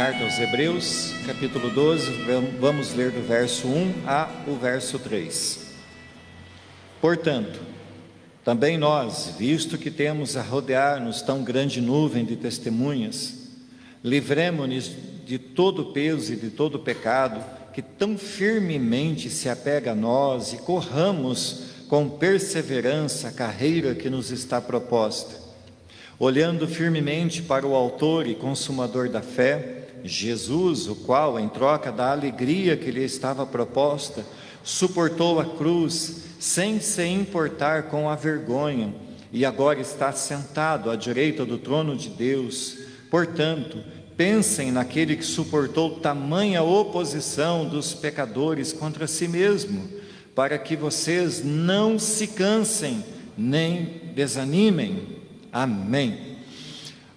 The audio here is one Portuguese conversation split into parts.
Carta aos Hebreus, capítulo 12, vamos ler do verso 1 ao verso 3. Portanto, também nós, visto que temos a rodear-nos tão grande nuvem de testemunhas, livremo-nos de todo o peso e de todo o pecado que tão firmemente se apega a nós e corramos com perseverança a carreira que nos está proposta, olhando firmemente para o autor e consumador da fé, Jesus, o qual, em troca da alegria que lhe estava proposta, suportou a cruz sem se importar com a vergonha, e agora está sentado à direita do trono de Deus. Portanto, pensem naquele que suportou tamanha oposição dos pecadores contra si mesmo, para que vocês não se cansem nem desanimem. Amém.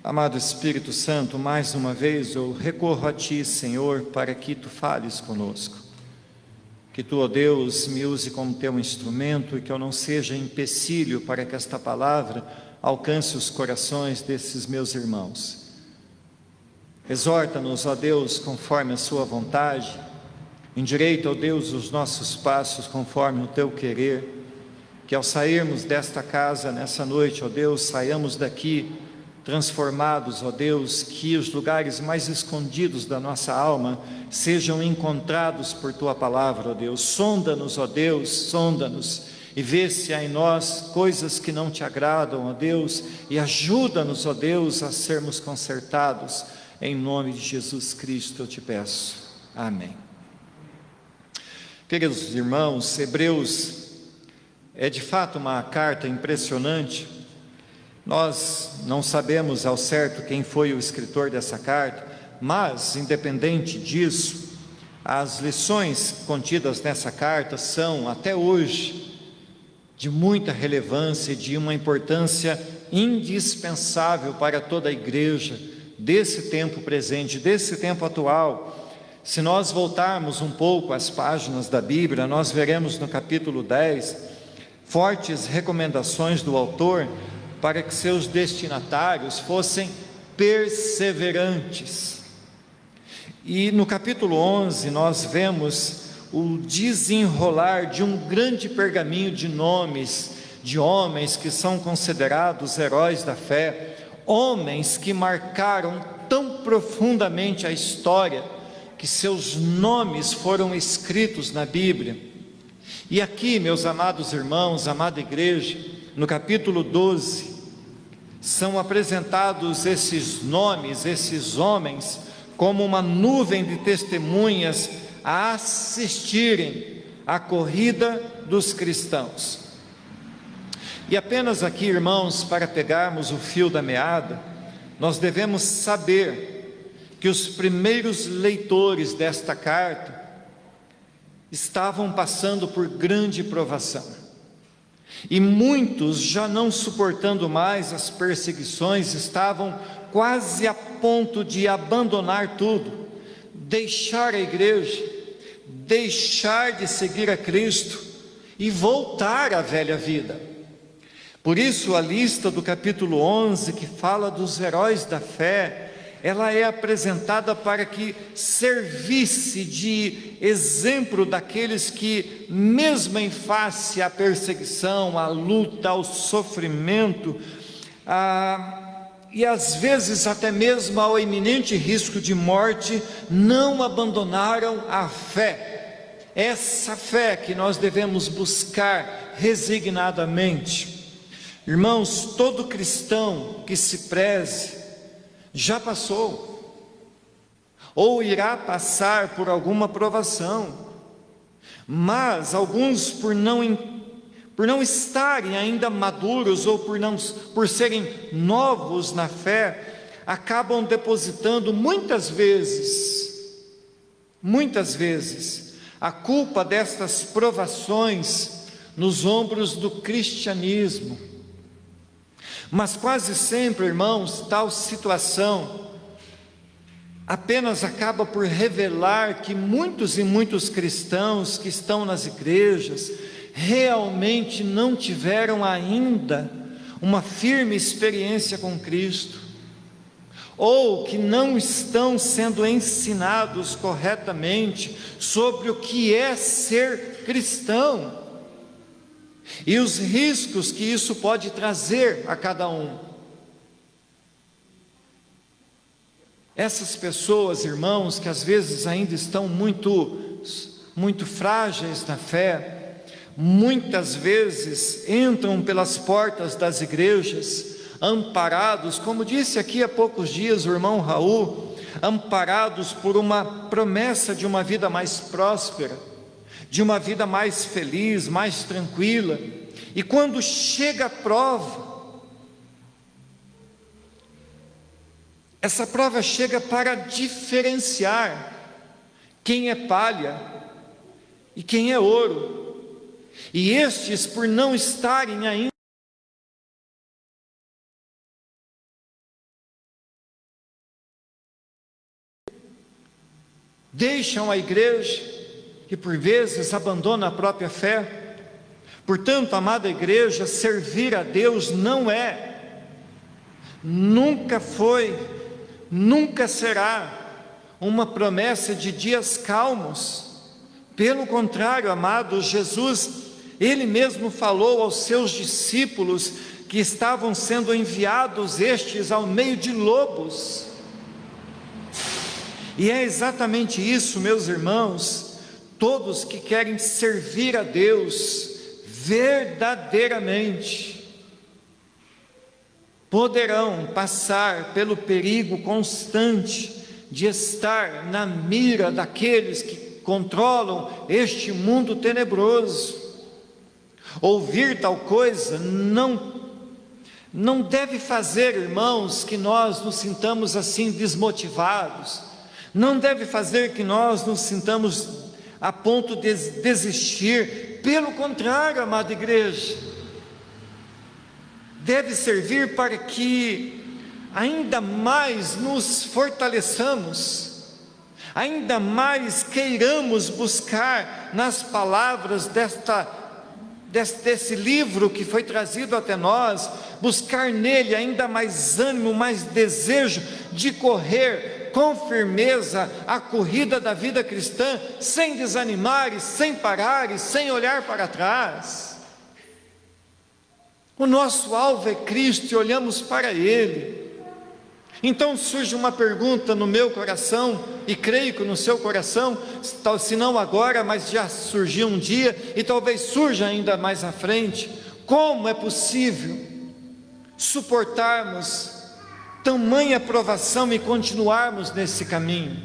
Amado Espírito Santo, mais uma vez eu recorro a Ti, Senhor, para que Tu fales conosco. Que Tu, ó Deus, me use como Teu instrumento e que eu não seja empecilho para que esta palavra alcance os corações desses meus irmãos. Exorta-nos, ó Deus, conforme a Sua vontade. Endireita, ó Deus, os nossos passos conforme o Teu querer. Que ao sairmos desta casa nessa noite, ó Deus, saiamos daqui transformados, ó Deus, que os lugares mais escondidos da nossa alma sejam encontrados por Tua palavra, ó Deus. Sonda-nos, ó Deus, sonda-nos e vê se há em nós coisas que não Te agradam, ó Deus, e ajuda-nos, ó Deus, a sermos consertados. Em nome de Jesus Cristo eu Te peço. Amém. Queridos irmãos, Hebreus é de fato uma carta impressionante. Nós não sabemos ao certo quem foi o escritor dessa carta, mas, independente disso, as lições contidas nessa carta são, até hoje, de muita relevância e de uma importância indispensável para toda a igreja desse tempo presente, desse tempo atual. Se nós voltarmos um pouco às páginas da Bíblia, nós veremos no capítulo 10 fortes recomendações do autor para que seus destinatários fossem perseverantes. E no capítulo 11 nós vemos o desenrolar de um grande pergaminho de nomes de homens que são considerados heróis da fé, homens que marcaram tão profundamente a história que seus nomes foram escritos na Bíblia. E aqui, meus amados irmãos, amada igreja, no capítulo 12, são apresentados esses nomes, esses homens, como uma nuvem de testemunhas a assistirem à corrida dos cristãos. E apenas aqui, irmãos, para pegarmos o fio da meada, nós devemos saber que os primeiros leitores desta carta estavam passando por grande provação. E muitos, já não suportando mais as perseguições, estavam quase a ponto de abandonar tudo, deixar a igreja, deixar de seguir a Cristo e voltar à velha vida. Por isso a lista do capítulo 11, que fala dos heróis da fé, ela é apresentada para que servisse de exemplo daqueles que, mesmo em face à perseguição, à luta, ao sofrimento, e às vezes até mesmo ao iminente risco de morte, não abandonaram a fé. Essa fé que nós devemos buscar resignadamente. Irmãos, todo cristão que se preze já passou, ou irá passar por alguma provação, mas alguns por não estarem ainda maduros, ou por serem novos na fé, acabam depositando muitas vezes, a culpa destas provações nos ombros do cristianismo. Mas quase sempre, irmãos, tal situação apenas acaba por revelar que muitos e muitos cristãos que estão nas igrejas realmente não tiveram ainda uma firme experiência com Cristo. ou que não estão sendo ensinados corretamente sobre o que é ser cristão e os riscos que isso pode trazer a cada um. Essas pessoas, irmãos, que às vezes ainda estão muito frágeis na fé, muitas vezes entram pelas portas das igrejas, amparados, como disse aqui há poucos dias o irmão Raul, amparados por uma promessa de uma vida mais próspera, de uma vida mais feliz, mais tranquila, e quando chega a prova, essa prova chega para diferenciar quem é palha e quem é ouro, e estes, por não estarem ainda deixam a igreja e por vezes abandonam a própria fé. Portanto, amada igreja, servir a Deus não é, nunca foi, nunca será uma promessa de dias calmos. Pelo contrário, amados, Jesus, Ele mesmo falou aos seus discípulos que estavam sendo enviados estes ao meio de lobos. E é exatamente isso, meus irmãos, todos que querem servir a Deus verdadeiramente, poderão passar pelo perigo constante de estar na mira daqueles que controlam este mundo tenebroso. Ouvir tal coisa não deve fazer, irmãos, que nós nos sintamos assim desmotivados, não deve fazer que nós nos sintamos a ponto de desistir. Pelo contrário, amada igreja, deve servir para que ainda mais nos fortaleçamos, ainda mais queiramos buscar nas palavras desse livro que foi trazido até nós, buscar nele ainda mais ânimo, mais desejo de correr com firmeza a corrida da vida cristã, sem desanimar e sem parar e sem olhar para trás. O nosso alvo é Cristo e olhamos para Ele. Então surge uma pergunta no meu coração, e creio que no seu coração, se não agora, mas já surgiu um dia, e talvez surja ainda mais à frente: como é possível suportarmos tamanha provação e continuarmos nesse caminho?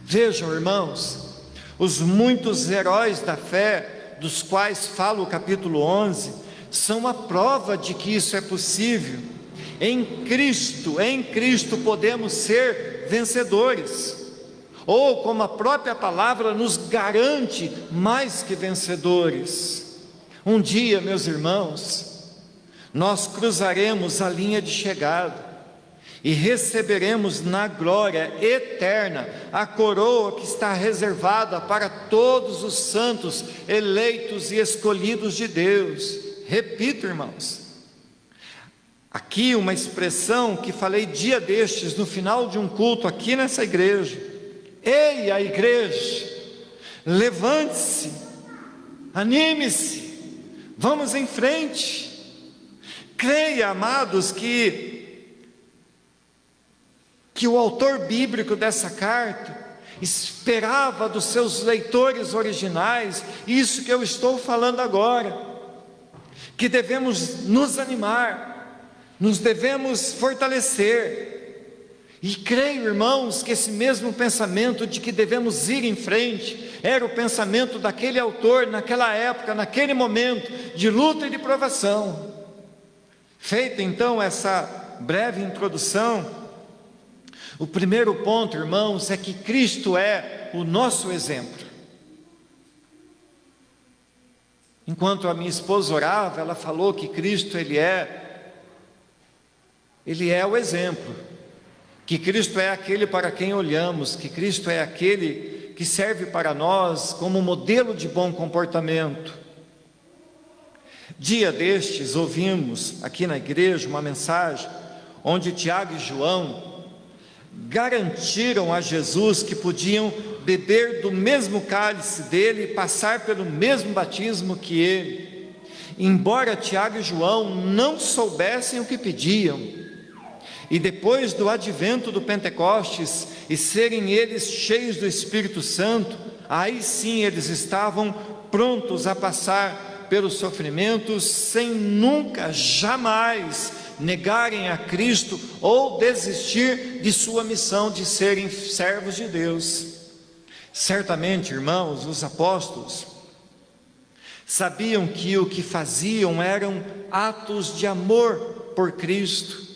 Vejam, irmãos, os muitos heróis da fé, dos quais fala o capítulo 11, são a prova de que isso é possível. Em Cristo podemos ser vencedores, ou como a própria palavra nos garante, mais que vencedores. Um dia, meus irmãos, nós cruzaremos a linha de chegada e receberemos na glória eterna a coroa que está reservada para todos os santos, eleitos e escolhidos de Deus. Repito, irmãos, aqui uma expressão que falei dia destes, no final de um culto aqui nessa igreja: ei, a igreja, levante-se, anime-se, vamos em frente. Creia, amados, que o autor bíblico dessa carta esperava dos seus leitores originais isso que eu estou falando agora, que devemos nos animar, nos devemos fortalecer, e creio, irmãos, que esse mesmo pensamento de que devemos ir em frente era o pensamento daquele autor naquela época, naquele momento de luta e de provação. Feita então essa breve introdução, o primeiro ponto, irmãos, é que Cristo é o nosso exemplo. Enquanto a minha esposa orava, ela falou que Cristo Ele é o exemplo, que Cristo é aquele para quem olhamos, que Cristo é aquele que serve para nós como modelo de bom comportamento. Dia destes ouvimos aqui na igreja uma mensagem onde Tiago e João garantiram a Jesus que podiam beber do mesmo cálice dele e passar pelo mesmo batismo que ele, embora Tiago e João não soubessem o que pediam. E depois do advento do Pentecostes e serem eles cheios do Espírito Santo, aí sim eles estavam prontos a passar pelos sofrimentos sem nunca, jamais negarem a Cristo ou desistir de sua missão de serem servos de Deus. Certamente, irmãos, os apóstolos sabiam que o que faziam eram atos de amor por Cristo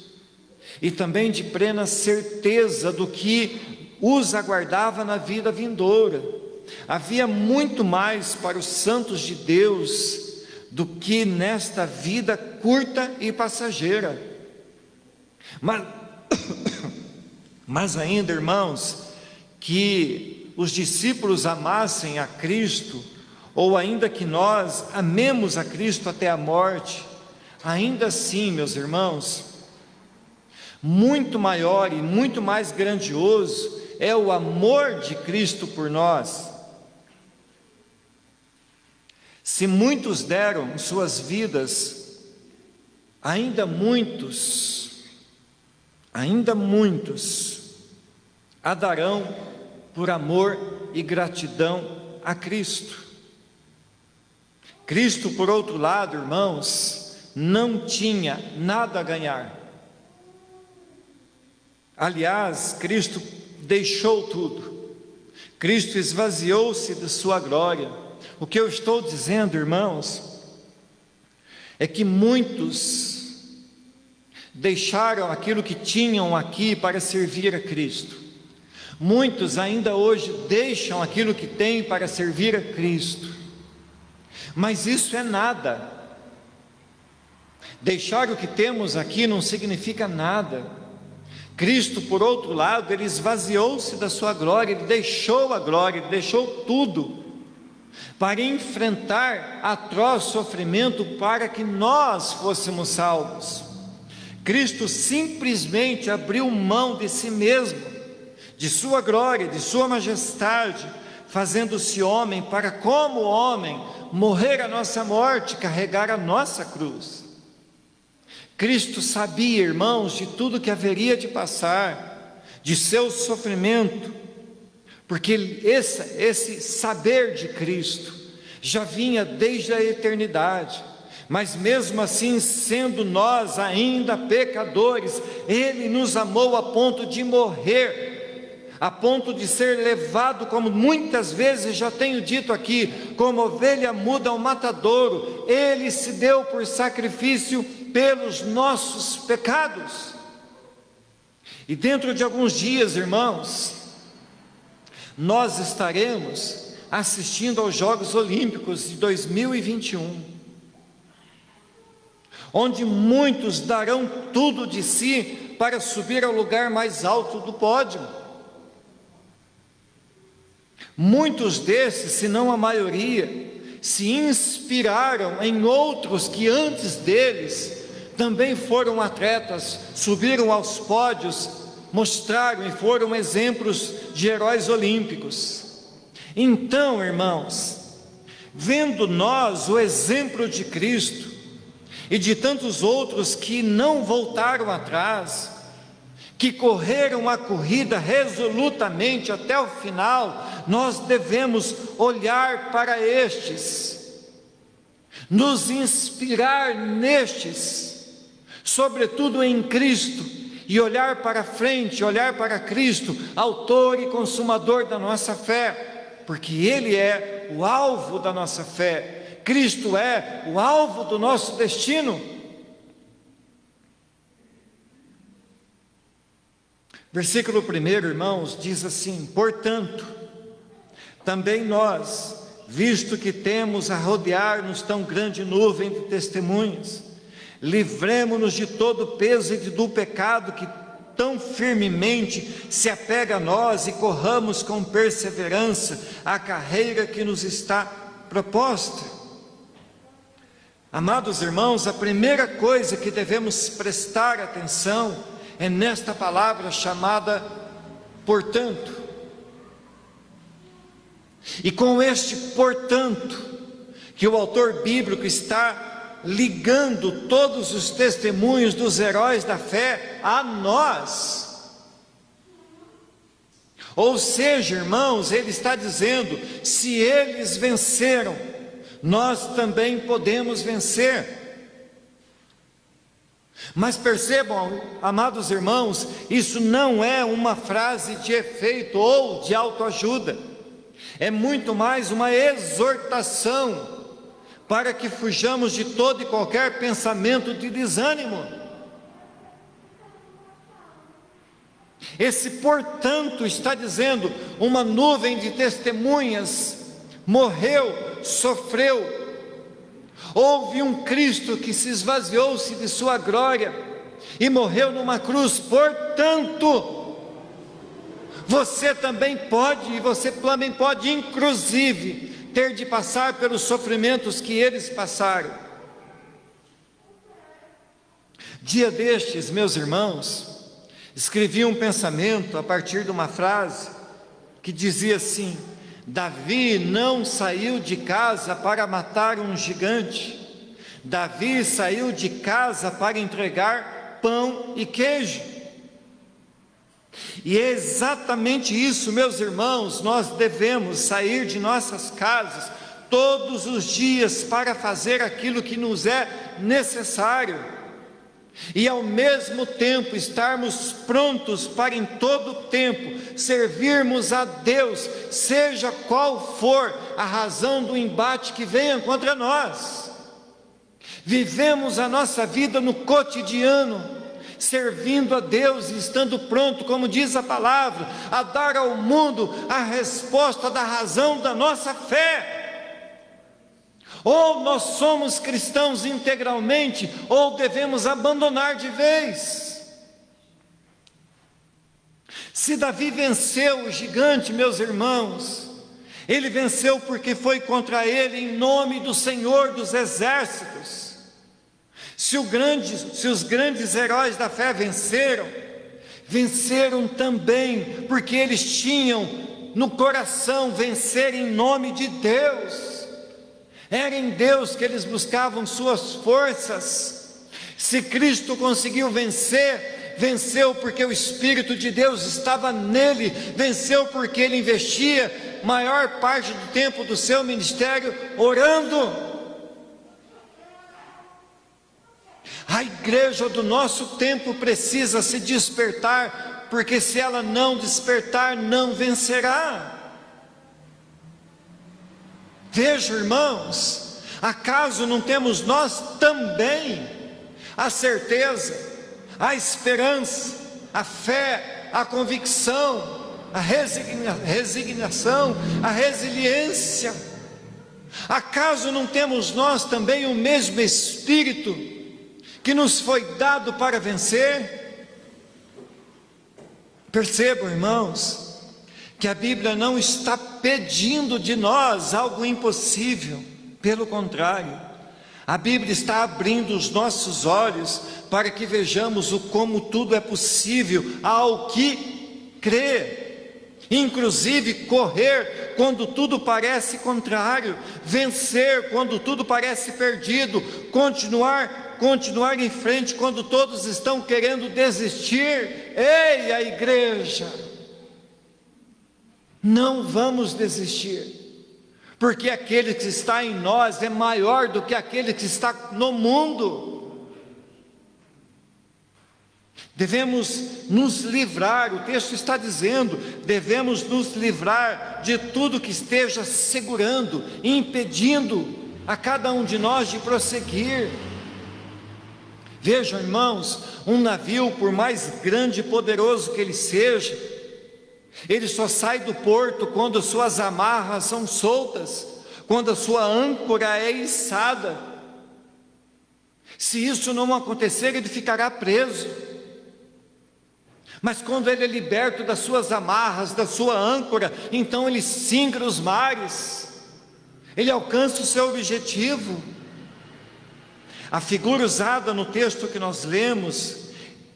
e também de plena certeza do que os aguardava na vida vindoura. Havia muito mais para os santos de Deus do que nesta vida curta e passageira. Mas ainda, irmãos, que os discípulos amassem a Cristo, ou ainda que nós amemos a Cristo até a morte, ainda assim, meus irmãos, muito maior e muito mais grandioso é o amor de Cristo por nós. Se muitos deram suas vidas, ainda muitos a darão por amor e gratidão a Cristo. Cristo, por outro lado, irmãos, não tinha nada a ganhar. Aliás, Cristo deixou tudo. Cristo esvaziou-se de sua glória. O que eu estou dizendo, irmãos, é que muitos deixaram aquilo que tinham aqui para servir a Cristo. Muitos ainda hoje deixam aquilo que têm para servir a Cristo. Mas isso é nada. Deixar o que temos aqui não significa nada. Cristo, por outro lado, ele esvaziou-se da sua glória, ele deixou a glória, ele deixou tudo para enfrentar atroz sofrimento para que nós fôssemos salvos. Cristo simplesmente abriu mão de si mesmo, de sua glória, de sua majestade, fazendo-se homem para, como homem, morrer a nossa morte, carregar a nossa cruz. Cristo sabia, irmãos, de tudo que haveria de passar, de seu sofrimento, porque esse saber de Cristo já vinha desde a eternidade, mas mesmo assim, sendo nós ainda pecadores, Ele nos amou a ponto de morrer, a ponto de ser levado, como muitas vezes já tenho dito aqui, como ovelha muda ao matadouro. Ele se deu por sacrifício pelos nossos pecados. E dentro de alguns dias, irmãos, nós estaremos assistindo aos Jogos Olímpicos de 2021, onde muitos darão tudo de si para subir ao lugar mais alto do pódio. Muitos desses, se não a maioria, se inspiraram em outros que antes deles também foram atletas, subiram aos pódios, mostraram e foram exemplos de heróis olímpicos. Então, irmãos, vendo nós o exemplo de Cristo e de tantos outros que não voltaram atrás, que correram a corrida resolutamente até o final, nós devemos olhar para estes, nos inspirar nestes, sobretudo em Cristo, e olhar para frente, olhar para Cristo, autor e consumador da nossa fé, porque Ele é o alvo da nossa fé, Cristo é o alvo do nosso destino. Versículo 1, irmãos, diz assim: portanto, também nós, visto que temos a rodear-nos tão grande nuvem de testemunhas, livremo-nos de todo o peso e do pecado que tão firmemente se apega a nós, e corramos com perseverança a carreira que nos está proposta. Amados irmãos, a primeira coisa que devemos prestar atenção é nesta palavra chamada portanto. E com este portanto, que o autor bíblico está ligando todos os testemunhos dos heróis da fé a nós. Ou seja, irmãos, ele está dizendo: se eles venceram, nós também podemos vencer. Mas percebam, amados irmãos, isso não é uma frase de efeito ou de autoajuda, é muito mais uma exortação para que fujamos de todo e qualquer pensamento de desânimo. Esse portanto está dizendo: uma nuvem de testemunhas morreu, sofreu. Houve um Cristo que se esvaziou-se de sua glória e morreu numa cruz. Portanto, você também pode, e você também pode inclusive ter de passar pelos sofrimentos que eles passaram. Dia destes, meus irmãos, escrevi um pensamento a partir de uma frase que dizia assim: Davi não saiu de casa para matar um gigante, Davi saiu de casa para entregar pão e queijo. E é exatamente isso, meus irmãos, nós devemos sair de nossas casas todos os dias para fazer aquilo que nos é necessário, e ao mesmo tempo estarmos prontos para em todo tempo servirmos a Deus, seja qual for a razão do embate que venha contra nós. Vivemos a nossa vida no cotidiano, servindo a Deus e estando pronto, como diz a palavra, a dar ao mundo a resposta da razão da nossa fé. Ou nós somos cristãos integralmente, ou devemos abandonar de vez. Se Davi venceu o gigante, meus irmãos, ele venceu porque foi contra ele em nome do Senhor dos exércitos. Se os grandes heróis da fé venceram também porque eles tinham no coração vencer em nome de Deus. Era em Deus que eles buscavam suas forças. Se Cristo conseguiu vencer, venceu porque o Espírito de Deus estava nele, venceu porque ele investia maior parte do tempo do seu ministério orando. A igreja do nosso tempo precisa se despertar, porque se ela não despertar, não vencerá. Veja, irmãos, acaso não temos nós também a certeza, a esperança, a fé, a convicção, a resignação, a resiliência? Acaso não temos nós também o mesmo Espírito que nos foi dado para vencer? Percebam, irmãos, que a Bíblia não está pedindo de nós algo impossível, pelo contrário, a Bíblia está abrindo os nossos olhos para que vejamos o como tudo é possível ao que crê, inclusive correr quando tudo parece contrário, vencer quando tudo parece perdido, continuar em frente quando todos estão querendo desistir. Ei, a igreja, não vamos desistir, porque aquele que está em nós é maior do que aquele que está no mundo. Devemos nos livrar, o texto está dizendo, devemos nos livrar de tudo que esteja segurando, impedindo a cada um de nós de prosseguir. Vejam, irmãos, um navio, por mais grande e poderoso que ele seja, ele só sai do porto quando suas amarras são soltas, quando a sua âncora é içada. Se isso não acontecer, ele ficará preso. Mas quando ele é liberto das suas amarras, da sua âncora, então ele singra os mares, ele alcança o seu objetivo. A figura usada no texto que nós lemos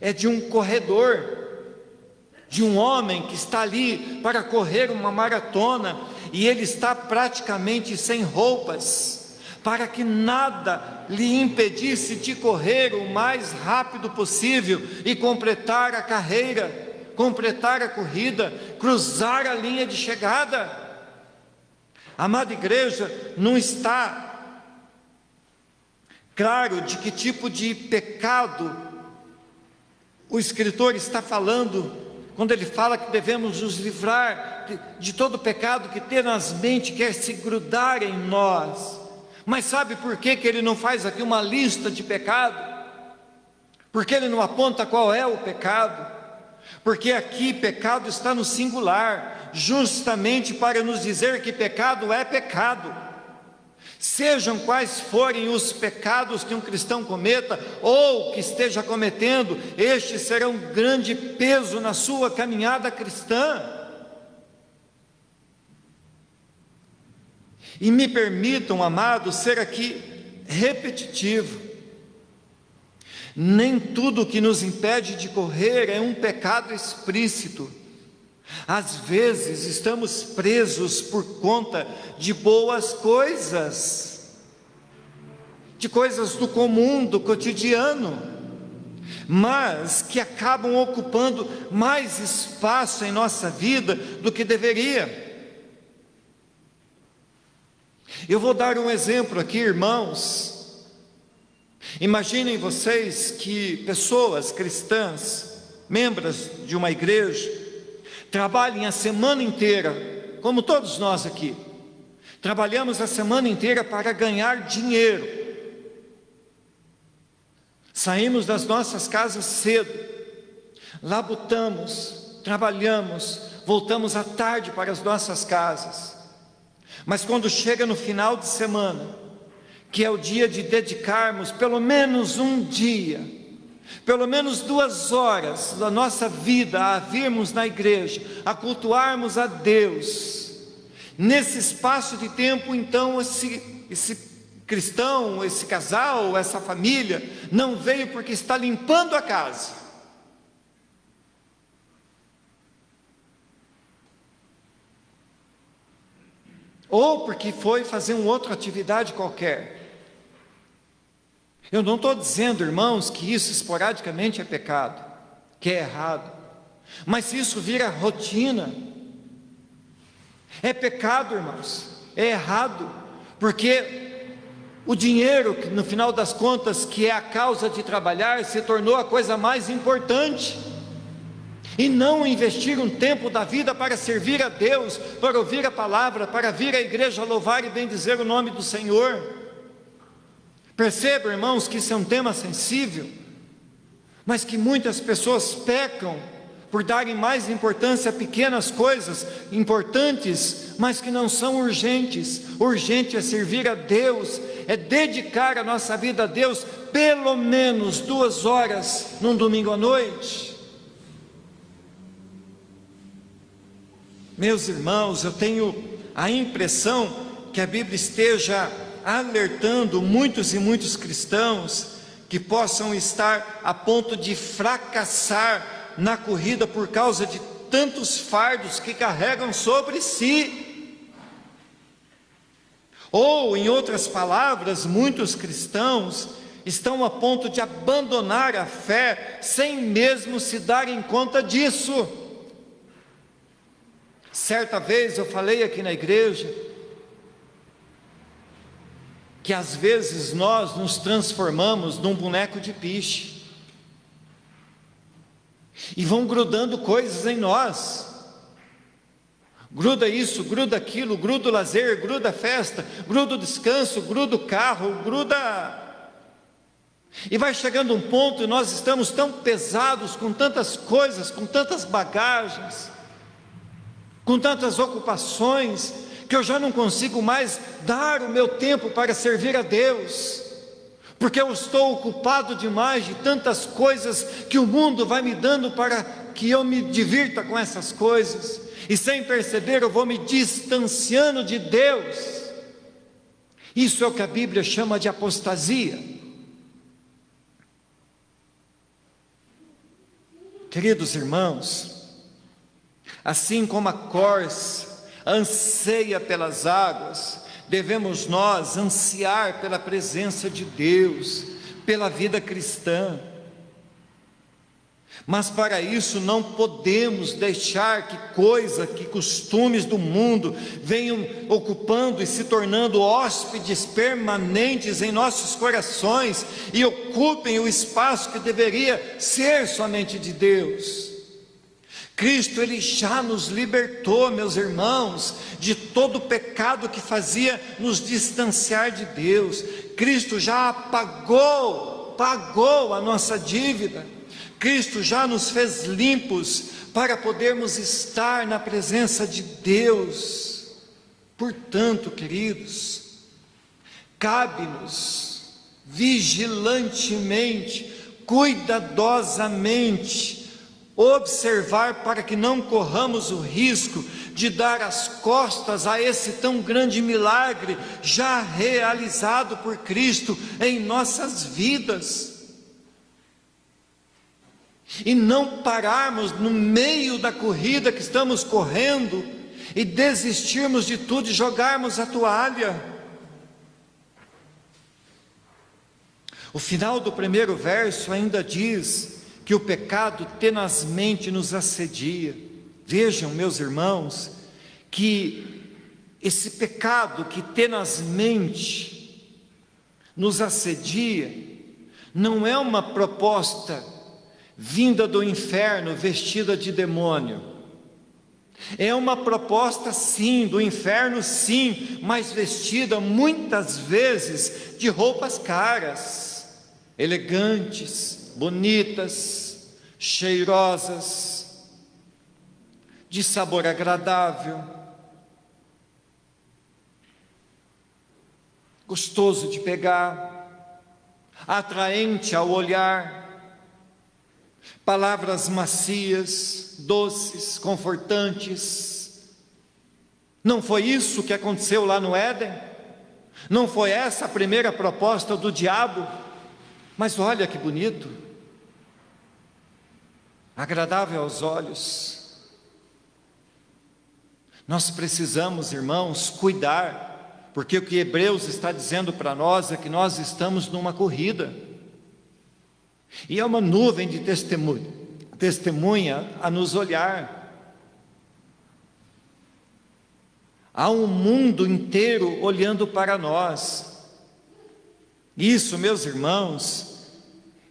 é de um corredor, de um homem que está ali para correr uma maratona, e ele está praticamente sem roupas, para que nada lhe impedisse de correr o mais rápido possível e completar a carreira, completar a corrida, cruzar a linha de chegada. Amada igreja, não está claro de que tipo de pecado o escritor está falando, quando ele fala que devemos nos livrar de todo pecado que tenazmente quer se grudar em nós. Mas sabe por que ele não faz aqui uma lista de pecado? Porque ele não aponta qual é o pecado? Porque aqui pecado está no singular, justamente para nos dizer que pecado é pecado. Sejam quais forem os pecados que um cristão cometa, ou que esteja cometendo, estes serão um grande peso na sua caminhada cristã. E me permitam, amados, ser aqui repetitivo. Nem tudo que nos impede de correr é um pecado explícito. Às vezes estamos presos por conta de boas coisas, de coisas do comum, do cotidiano, mas que acabam ocupando mais espaço em nossa vida do que deveria. Eu vou dar um exemplo aqui, irmãos. Imaginem vocês que pessoas cristãs, membros de uma igreja, trabalhem a semana inteira, como todos nós aqui, trabalhamos a semana inteira para ganhar dinheiro. Saímos das nossas casas cedo, labutamos, trabalhamos, voltamos à tarde para as nossas casas. Mas quando chega no final de semana, que é o dia de dedicarmos pelo menos um dia, pelo menos 2 horas da nossa vida a virmos na igreja, a cultuarmos a Deus, nesse espaço de tempo, então esse cristão, esse casal, essa família, não veio porque está limpando a casa, ou porque foi fazer uma outra atividade qualquer. Eu não estou dizendo, irmãos, que isso esporadicamente é pecado, que é errado, mas se isso vira rotina, é pecado, irmãos, é errado, porque o dinheiro, no final das contas, que é a causa de trabalhar, se tornou a coisa mais importante, e não investir um tempo da vida para servir a Deus, para ouvir a palavra, para vir à igreja louvar e bendizer o nome do Senhor. Perceba, irmãos, que isso é um tema sensível, mas que muitas pessoas pecam por darem mais importância a pequenas coisas importantes, mas que não são urgentes. Urgente é servir a Deus, é dedicar a nossa vida a Deus, pelo menos 2 horas num domingo à noite. Meus irmãos, eu tenho a impressão que a Bíblia esteja alertando muitos e muitos cristãos que possam estar a ponto de fracassar na corrida por causa de tantos fardos que carregam sobre si. Ou, em outras palavras, muitos cristãos estão a ponto de abandonar a fé sem mesmo se darem conta disso. Certa vez eu falei aqui na igreja que às vezes nós nos transformamos num boneco de piche, e vão grudando coisas em nós, gruda isso, gruda aquilo, gruda o lazer, gruda a festa, gruda o descanso, gruda o carro, gruda, e vai chegando um ponto e nós estamos tão pesados com tantas coisas, com tantas bagagens, com tantas ocupações, que eu já não consigo mais dar o meu tempo para servir a Deus, porque eu estou ocupado demais de tantas coisas que o mundo vai me dando para que eu me divirta com essas coisas, e sem perceber eu vou me distanciando de Deus. Isso é o que a Bíblia chama de apostasia. Queridos irmãos, assim como a corça anseia pelas águas, devemos nós ansiar pela presença de Deus, pela vida cristã. Mas para isso não podemos deixar que costumes do mundo venham ocupando e se tornando hóspedes permanentes em nossos corações e ocupem o espaço que deveria ser somente de Deus. Cristo, Ele já nos libertou, meus irmãos, de todo o pecado que fazia nos distanciar de Deus. Cristo já pagou a nossa dívida. Cristo já nos fez limpos para podermos estar na presença de Deus. Portanto, queridos, cabe-nos vigilantemente, cuidadosamente, observar para que não corramos o risco de dar as costas a esse tão grande milagre já realizado por Cristo em nossas vidas. E não pararmos no meio da corrida que estamos correndo e desistirmos de tudo e jogarmos a toalha. O final do primeiro verso ainda diz que o pecado tenazmente nos assedia. Vejam, meus irmãos, que esse pecado que tenazmente nos assedia não é uma proposta vinda do inferno vestida de demônio. É uma proposta sim, do inferno sim, mas vestida muitas vezes de roupas caras, elegantes, bonitas, cheirosas, de sabor agradável, gostoso de pegar, atraente ao olhar, palavras macias, doces, confortantes. Não foi isso que aconteceu lá no Éden? Não foi essa a primeira proposta do diabo? Mas olha que bonito, agradável aos olhos. Nós precisamos, irmãos, cuidar, porque o que Hebreus está dizendo para nós é que nós estamos numa corrida. E é uma nuvem de testemunha a nos olhar. Há um mundo inteiro olhando para nós. Isso, meus irmãos,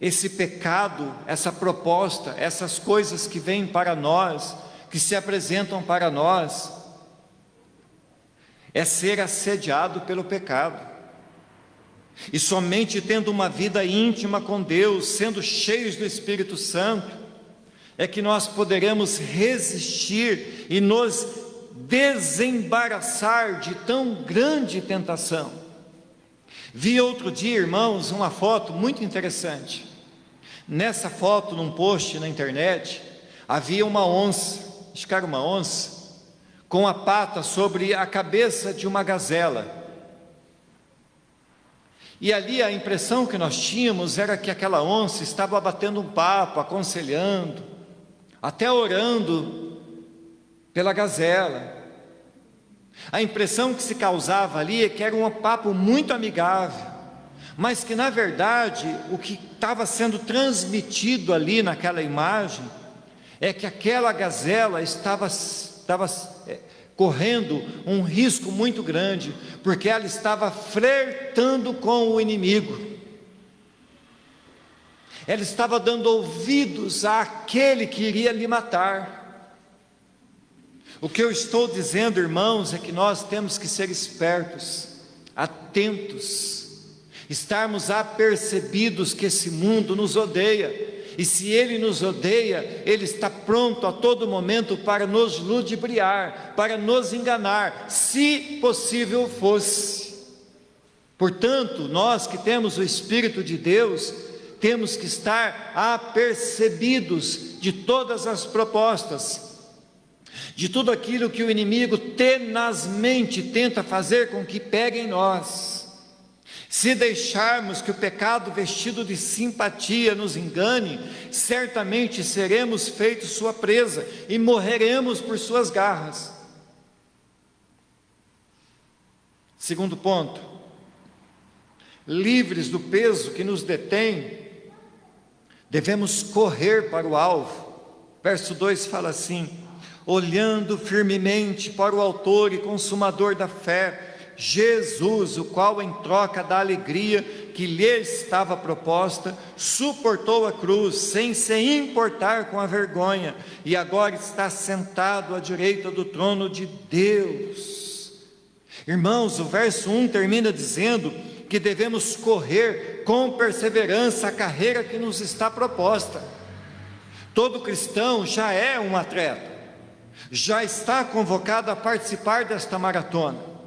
esse pecado, essa proposta, essas coisas que vêm para nós, que se apresentam para nós, é ser assediado pelo pecado. E somente tendo uma vida íntima com Deus, sendo cheios do Espírito Santo, é que nós poderemos resistir e nos desembaraçar de tão grande tentação. Vi outro dia, irmãos, uma foto muito interessante. Nessa foto, num post na internet, havia uma onça, acho que era uma onça, com a pata sobre a cabeça de uma gazela. E ali a impressão que nós tínhamos era que aquela onça estava batendo um papo, aconselhando, até orando pela gazela. A impressão que se causava ali é que era um papo muito amigável, mas que na verdade o que estava sendo transmitido ali naquela imagem é que aquela gazela estava correndo um risco muito grande, porque ela estava flertando com o inimigo. Ela estava dando ouvidos àquele que iria lhe matar. O que eu estou dizendo, irmãos, é que nós temos que ser espertos, atentos, estarmos apercebidos que esse mundo nos odeia. E se ele nos odeia, ele está pronto a todo momento para nos ludibriar, para nos enganar, se possível fosse. Portanto, nós que temos o Espírito de Deus, temos que estar apercebidos de todas as propostas, de tudo aquilo que o inimigo tenazmente tenta fazer com que pegue em nós. Se deixarmos que o pecado vestido de simpatia nos engane, certamente seremos feitos sua presa e morreremos por suas garras. Segundo ponto, livres do peso que nos detém, devemos correr para o alvo. Verso 2 fala assim: olhando firmemente para o autor e consumador da fé, Jesus, o qual em troca da alegria que lhe estava proposta, suportou a cruz, sem se importar com a vergonha, e agora está sentado à direita do trono de Deus. Irmãos, o verso 1 termina dizendo que devemos correr com perseverança a carreira que nos está proposta. Todo cristão já é um atleta, já está convocado a participar desta maratona.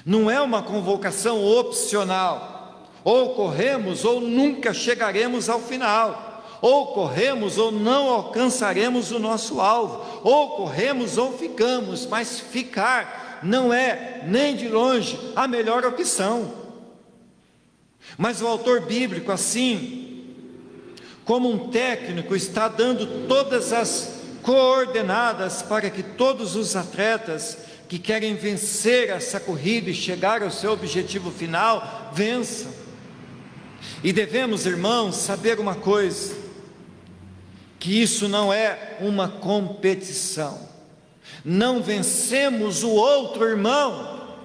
Não é uma convocação opcional, ou corremos ou nunca chegaremos ao final, ou corremos ou não alcançaremos o nosso alvo, ou corremos ou ficamos, mas ficar não é nem de longe a melhor opção. Mas o autor bíblico, assim como um técnico, está dando todas as coordenadas para que todos os atletas que querem vencer essa corrida e chegar ao seu objetivo final, vençam. E devemos, irmãos, saber uma coisa, que isso não é uma competição. Não vencemos o outro irmão.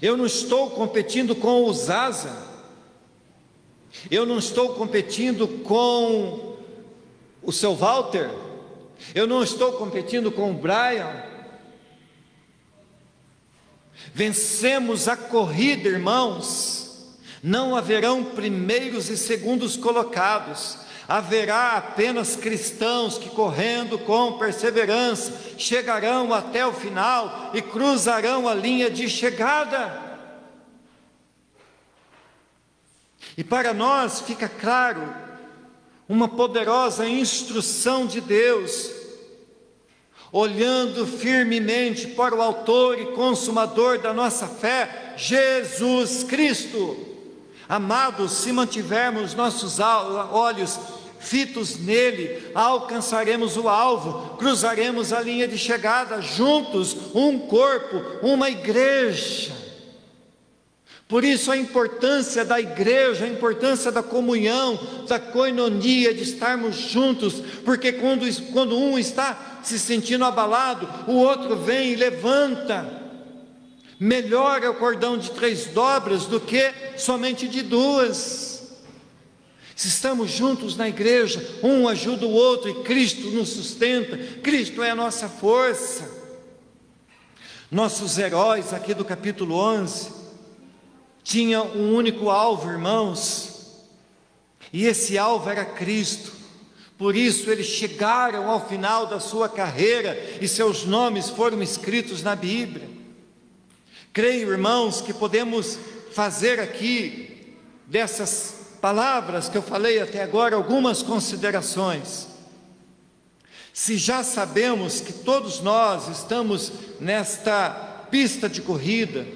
Eu não estou competindo com o Zaza, eu não estou competindo com o seu Walter, eu não estou competindo com o Brian. Vencemos a corrida, irmãos. Não haverão primeiros e segundos colocados, haverá apenas cristãos que, correndo com perseverança, chegarão até o final e cruzarão a linha de chegada. E para nós fica claro uma poderosa instrução de Deus, olhando firmemente para o autor e consumador da nossa fé, Jesus Cristo. Amados, se mantivermos nossos olhos fitos nele, alcançaremos o alvo, cruzaremos a linha de chegada, juntos, um corpo, uma igreja. Por isso a importância da igreja, a importância da comunhão, da koinonia, de estarmos juntos, porque quando um está se sentindo abalado, o outro vem e levanta. Melhor é o cordão de 3 dobras do que somente de 2. Se estamos juntos na igreja, um ajuda o outro e Cristo nos sustenta, Cristo é a nossa força. Nossos heróis aqui do capítulo 11, tinha um único alvo, irmãos, e esse alvo era Cristo. Por isso eles chegaram ao final da sua carreira e seus nomes foram escritos na Bíblia. Creio, irmãos, que podemos fazer aqui dessas palavras que eu falei até agora algumas considerações. Se já sabemos que todos nós estamos nesta pista de corrida,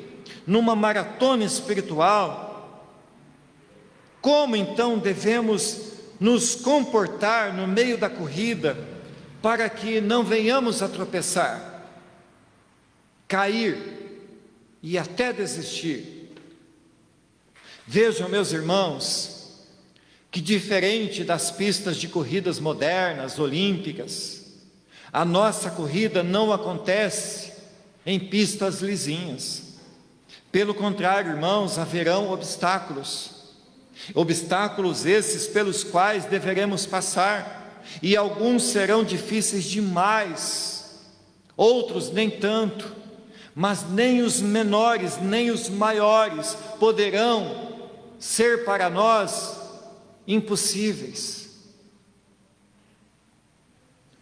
numa maratona espiritual, como então devemos nos comportar no meio da corrida para que não venhamos a tropeçar, cair e até desistir? Vejam, meus irmãos, que diferente das pistas de corridas modernas, olímpicas, a nossa corrida não acontece em pistas lisinhas. Pelo contrário, irmãos, haverão obstáculos esses pelos quais deveremos passar, e alguns serão difíceis demais, outros nem tanto, mas nem os menores, nem os maiores poderão ser para nós impossíveis,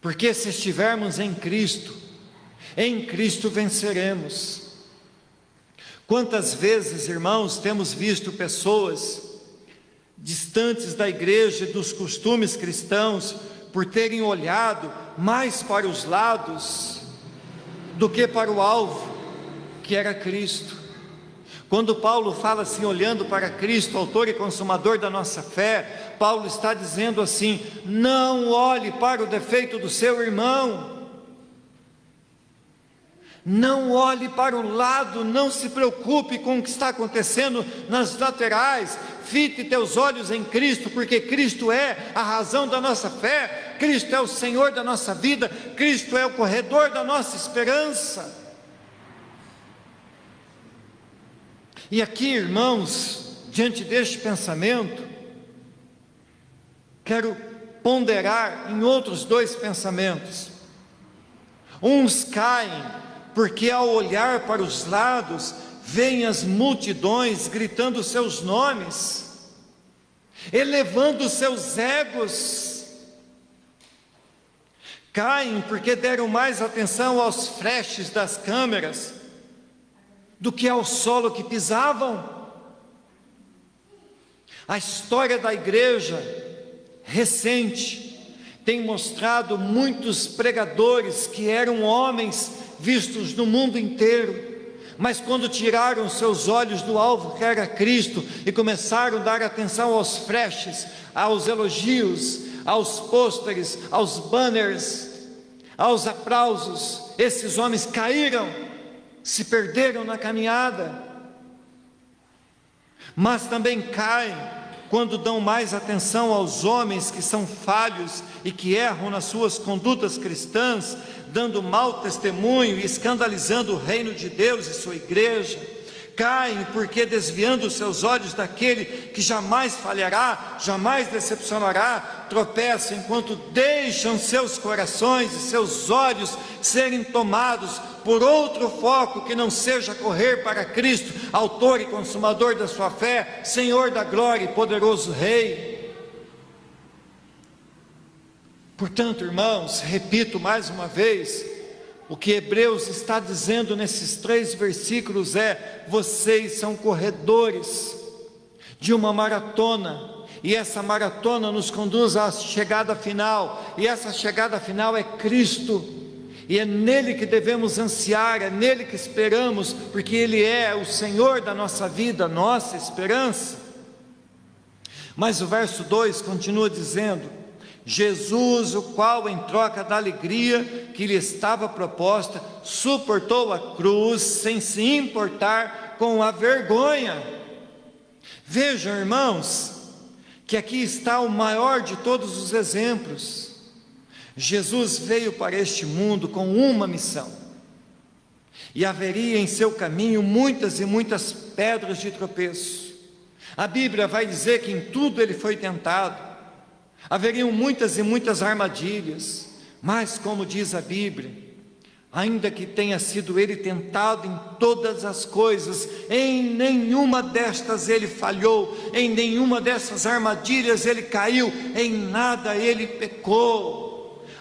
porque se estivermos em Cristo venceremos. Quantas vezes, irmãos, temos visto pessoas distantes da igreja e dos costumes cristãos, por terem olhado mais para os lados, do que para o alvo, que era Cristo. Quando Paulo fala assim, olhando para Cristo, autor e consumador da nossa fé, Paulo está dizendo assim: não olhe para o defeito do seu irmão, não olhe para o lado, não se preocupe com o que está acontecendo nas laterais, fite teus olhos em Cristo, porque Cristo é a razão da nossa fé, Cristo é o Senhor da nossa vida, Cristo é o corredor da nossa esperança. E aqui, irmãos, diante deste pensamento, quero ponderar em outros dois pensamentos. Uns caem porque ao olhar para os lados, veem as multidões gritando seus nomes, elevando seus egos. Caem porque deram mais atenção aos flashes das câmeras do que ao solo que pisavam. A história da igreja recente tem mostrado muitos pregadores que eram homens vistos no mundo inteiro, mas quando tiraram seus olhos do alvo que era Cristo e começaram a dar atenção aos flashes, aos elogios, aos pôsteres, aos banners, aos aplausos, esses homens caíram, se perderam na caminhada. Mas também caem quando dão mais atenção aos homens que são falhos e que erram nas suas condutas cristãs, dando mau testemunho e escandalizando o reino de Deus e sua igreja. Caem porque, desviando os seus olhos daquele que jamais falhará, jamais decepcionará, tropeçam enquanto deixam seus corações e seus olhos serem tomados por outro foco que não seja correr para Cristo, autor e consumador da sua fé, Senhor da glória e poderoso Rei. Portanto, irmãos, repito mais uma vez, o que Hebreus está dizendo nesses 3 versículos é: vocês são corredores de uma maratona, e essa maratona nos conduz à chegada final, e essa chegada final é Cristo, e é nele que devemos ansiar, é nele que esperamos, porque ele é o Senhor da nossa vida, nossa esperança. Mas o verso 2 continua dizendo: Jesus, o qual em troca da alegria que lhe estava proposta, suportou a cruz sem se importar com a vergonha. Vejam, irmãos, que aqui está o maior de todos os exemplos. Jesus veio para este mundo com uma missão, e haveria em seu caminho muitas e muitas pedras de tropeço. A Bíblia vai dizer que em tudo ele foi tentado, haveriam muitas e muitas armadilhas, mas como diz a Bíblia, ainda que tenha sido ele tentado em todas as coisas, em nenhuma destas ele falhou, em nenhuma dessas armadilhas ele caiu, em nada ele pecou.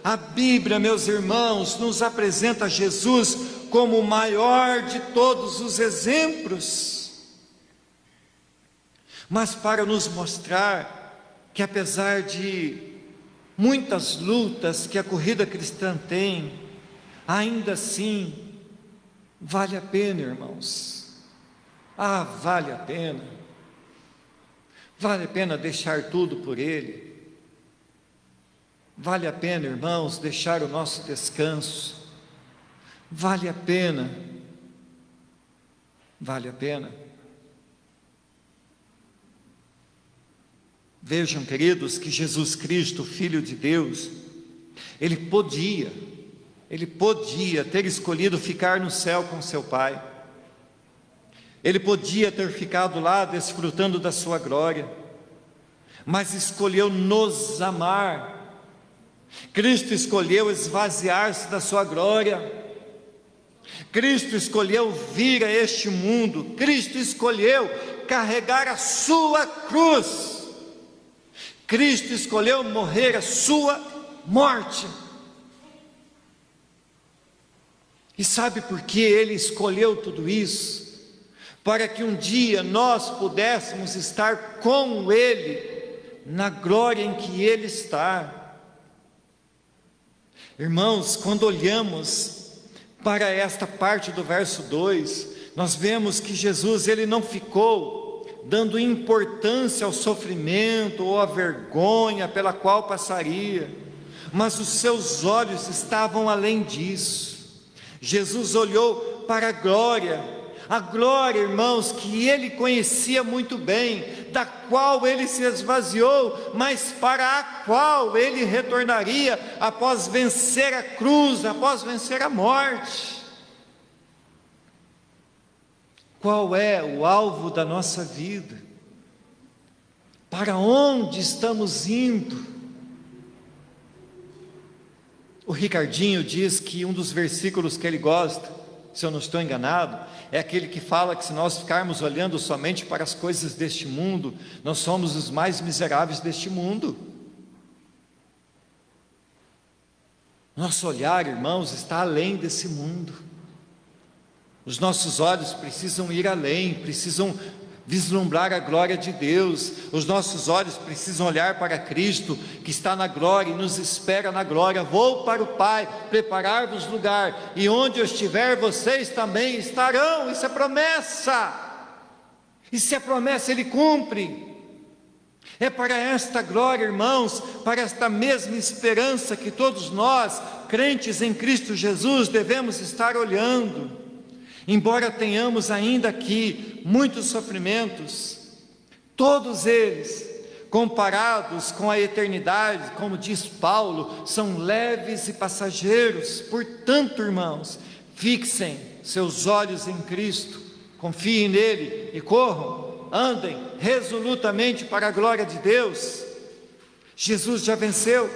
A Bíblia, meus irmãos, nos apresenta Jesus como o maior de todos os exemplos, mas para nos mostrar que apesar de muitas lutas que a corrida cristã tem, ainda assim vale a pena, irmãos. Vale a pena. Vale a pena deixar tudo por Ele. Vale a pena, irmãos, deixar o nosso descanso. Vale a pena. Vale a pena. Vejam, queridos, que Jesus Cristo, Filho de Deus, Ele podia ter escolhido ficar no céu com seu Pai, Ele podia ter ficado lá desfrutando da sua glória, mas escolheu nos amar. Cristo escolheu esvaziar-se da sua glória, Cristo escolheu vir a este mundo, Cristo escolheu carregar a sua cruz, Cristo escolheu morrer a sua morte. E sabe por que Ele escolheu tudo isso? Para que um dia nós pudéssemos estar com Ele, na glória em que Ele está. Irmãos, quando olhamos para esta parte do verso 2, nós vemos que Jesus, ele não ficou dando importância ao sofrimento ou à vergonha pela qual passaria, mas os seus olhos estavam além disso. Jesus olhou para a glória, irmãos, que ele conhecia muito bem, da qual ele se esvaziou, mas para a qual ele retornaria após vencer a cruz, após vencer a morte. Qual é o alvo da nossa vida? Para onde estamos indo? O Ricardinho diz que um dos versículos que ele gosta, se eu não estou enganado, é aquele que fala que se nós ficarmos olhando somente para as coisas deste mundo, nós somos os mais miseráveis deste mundo. Nosso olhar, irmãos, está além desse mundo. Os nossos olhos precisam ir além, precisam vislumbrar a glória de Deus. Os nossos olhos precisam olhar para Cristo, que está na glória e nos espera na glória. Vou para o Pai, preparar-vos lugar, e onde eu estiver, vocês também estarão. Isso é promessa, e se é promessa, Ele cumpre. É para esta glória, irmãos, para esta mesma esperança que todos nós, crentes em Cristo Jesus, devemos estar olhando. Embora tenhamos ainda aqui muitos sofrimentos, todos eles, comparados com a eternidade, como diz Paulo, são leves e passageiros. Portanto, irmãos, fixem seus olhos em Cristo, confiem nele e corram, andem resolutamente para a glória de Deus. Jesus já venceu,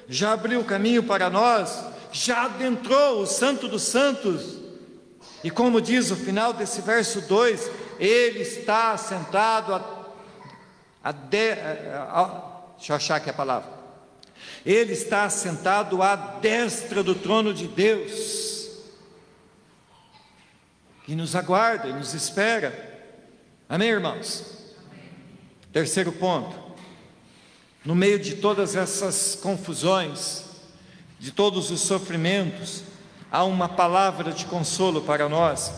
já abriu o caminho para nós, já adentrou o Santo dos Santos. E como diz o final desse verso 2, Ele está sentado deixa eu achar aqui a palavra. Ele está sentado à destra do trono de Deus, e nos aguarda e nos espera. Amém, irmãos? Terceiro ponto: no meio de todas essas confusões, de todos os sofrimentos, há uma palavra de consolo para nós.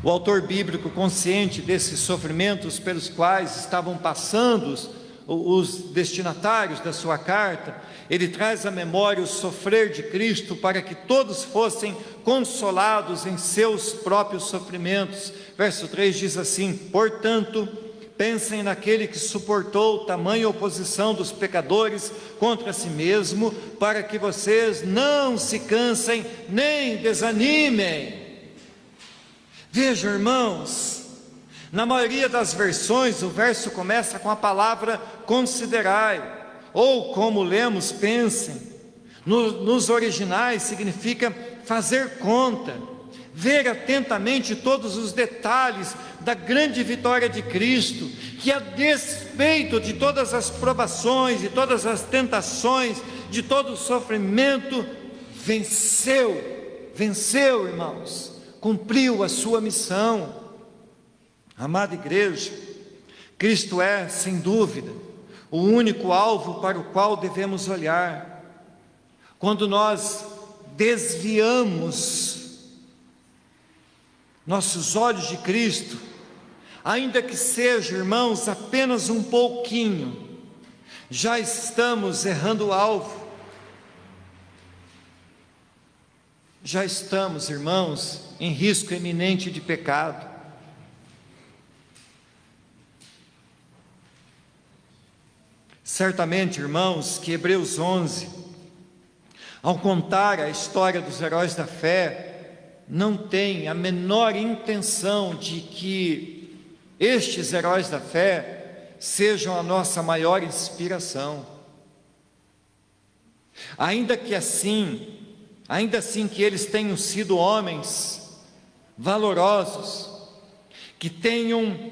O autor bíblico, consciente desses sofrimentos pelos quais estavam passando os destinatários da sua carta, ele traz à memória o sofrer de Cristo para que todos fossem consolados em seus próprios sofrimentos. Verso 3 diz assim: portanto, pensem naquele que suportou tamanha oposição dos pecadores contra si mesmo, para que vocês não se cansem nem desanimem. Vejam, irmãos, na maioria das versões o verso começa com a palavra considerai, ou como lemos, pensem. Nos originais significa fazer conta, ver atentamente todos os detalhes da grande vitória de Cristo, que a despeito de todas as provações, de todas as tentações, de todo o sofrimento, venceu, irmãos, cumpriu a sua missão. Amada igreja, Cristo é, sem dúvida, o único alvo para o qual devemos olhar. Quando nós desviamos nossos olhos de Cristo, ainda que seja, irmãos, apenas um pouquinho, já estamos errando o alvo. Já estamos, irmãos, em risco iminente de pecado. Certamente, irmãos, que Hebreus 11, ao contar a história dos heróis da fé, não tem a menor intenção de que estes heróis da fé sejam a nossa maior inspiração. Ainda assim que eles tenham sido homens valorosos, que tenham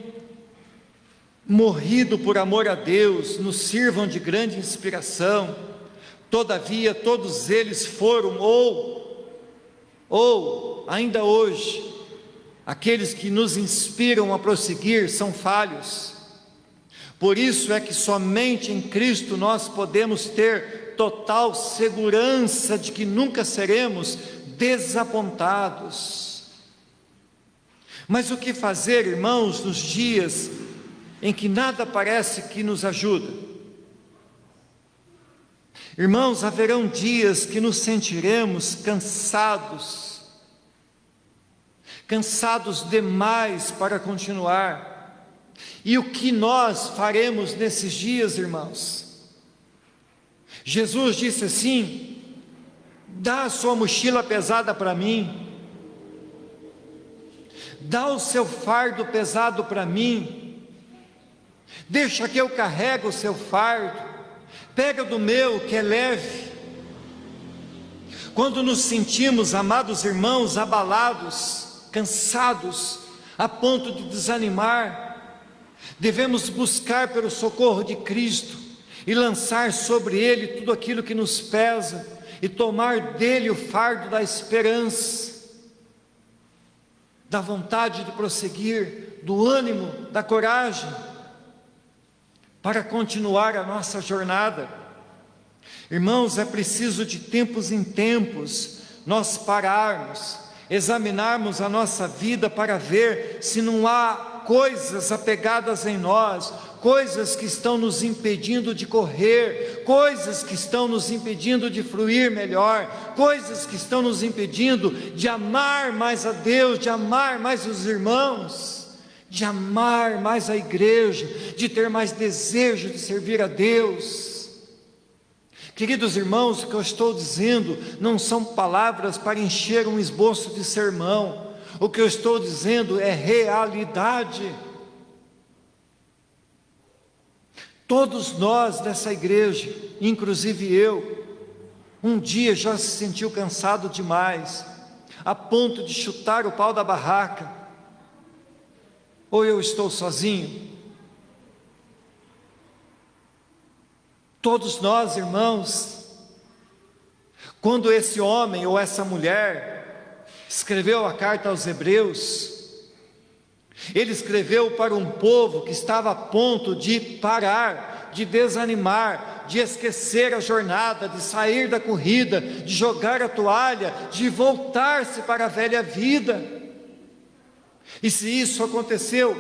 morrido por amor a Deus, nos sirvam de grande inspiração, todavia todos eles foram ou ainda hoje, aqueles que nos inspiram a prosseguir são falhos. Por isso é que somente em Cristo nós podemos ter total segurança de que nunca seremos desapontados. Mas o que fazer, irmãos, nos dias em que nada parece que nos ajuda? Irmãos, haverão dias que nos sentiremos cansados demais para continuar. E o que nós faremos nesses dias, irmãos? Jesus disse assim: dá a sua mochila pesada para mim, dá o seu fardo pesado para mim, deixa que eu carrego o seu fardo, pega do meu que é leve. Quando nos sentimos, amados irmãos, abalados, cansados, a ponto de desanimar, devemos buscar pelo socorro de Cristo e lançar sobre Ele tudo aquilo que nos pesa e tomar dele o fardo da esperança, da vontade de prosseguir, do ânimo, da coragem, para continuar a nossa jornada. Irmãos, é preciso de tempos em tempos nós pararmos, examinarmos a nossa vida para ver se não há coisas apegadas em nós, coisas que estão nos impedindo de correr, coisas que estão nos impedindo de fluir melhor, coisas que estão nos impedindo de amar mais a Deus, de amar mais os irmãos, de amar mais a igreja, de ter mais desejo de servir a Deus. Queridos irmãos, o que eu estou dizendo não são palavras para encher um esboço de sermão, o que eu estou dizendo é realidade. Todos nós dessa igreja, inclusive eu, um dia já se sentiu cansado demais, a ponto de chutar o pau da barraca. Ou eu estou sozinho? Todos nós, irmãos, quando esse homem ou essa mulher escreveu a carta aos Hebreus, ele escreveu para um povo que estava a ponto de parar, de desanimar, de esquecer a jornada, de sair da corrida, de jogar a toalha, de voltar-se para a velha vida. E se isso aconteceu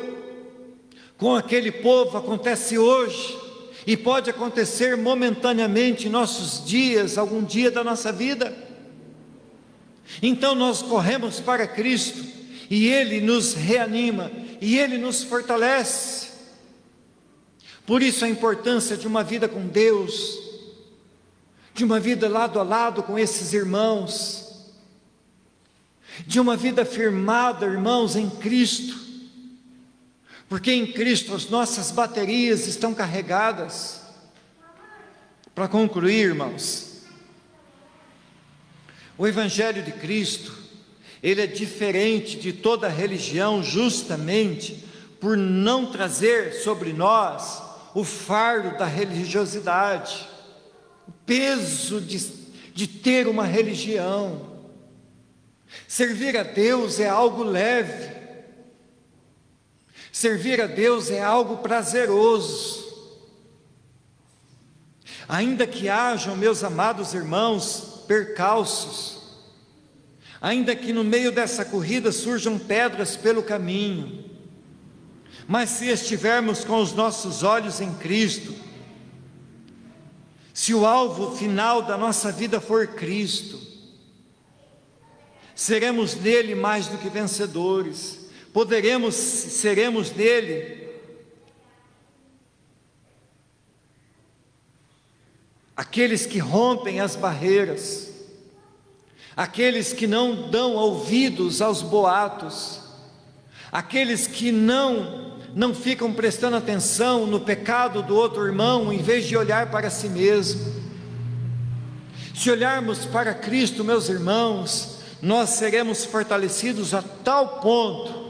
com aquele povo, acontece hoje, e pode acontecer momentaneamente em nossos dias, algum dia da nossa vida. Então nós corremos para Cristo, e Ele nos reanima, e Ele nos fortalece. Por isso a importância de uma vida com Deus, de uma vida lado a lado com esses irmãos, de uma vida firmada, irmãos, em Cristo, porque em Cristo as nossas baterias estão carregadas. Para concluir, irmãos, o Evangelho de Cristo, ele é diferente de toda religião justamente por não trazer sobre nós o fardo da religiosidade, o peso de ter uma religião. Servir a Deus é algo leve, servir a Deus é algo prazeroso. Ainda que hajam, meus amados irmãos, percalços, ainda que no meio dessa corrida surjam pedras pelo caminho, mas se estivermos com os nossos olhos em Cristo, se o alvo final da nossa vida for Cristo, seremos nele mais do que vencedores, seremos nele aqueles que rompem as barreiras, aqueles que não dão ouvidos aos boatos, aqueles que não ficam prestando atenção no pecado do outro irmão, em vez de olhar para si mesmo. Se olharmos para Cristo, meus irmãos, nós seremos fortalecidos a tal ponto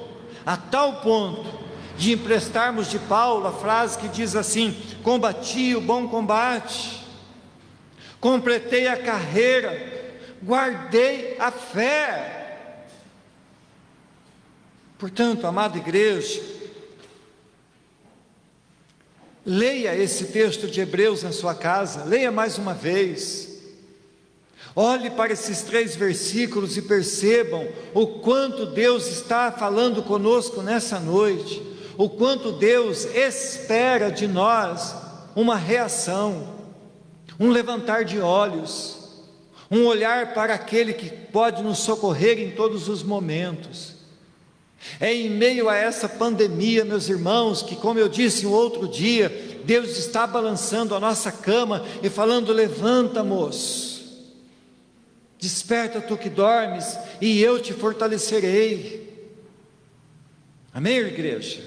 de emprestarmos de Paulo a frase que diz assim: combati o bom combate, completei a carreira, guardei a fé. Portanto, amada igreja, leia esse texto de Hebreus na sua casa, leia mais uma vez, Olhe para esses 3 versículos e percebam o quanto Deus está falando conosco nessa noite, o quanto Deus espera de nós uma reação, um levantar de olhos, um olhar para aquele que pode nos socorrer em todos os momentos. É em meio a essa pandemia, meus irmãos, que, como eu disse um outro dia, Deus está balançando a nossa cama e falando: levanta, moço, desperta tu que dormes, e eu te fortalecerei. Amém, igreja?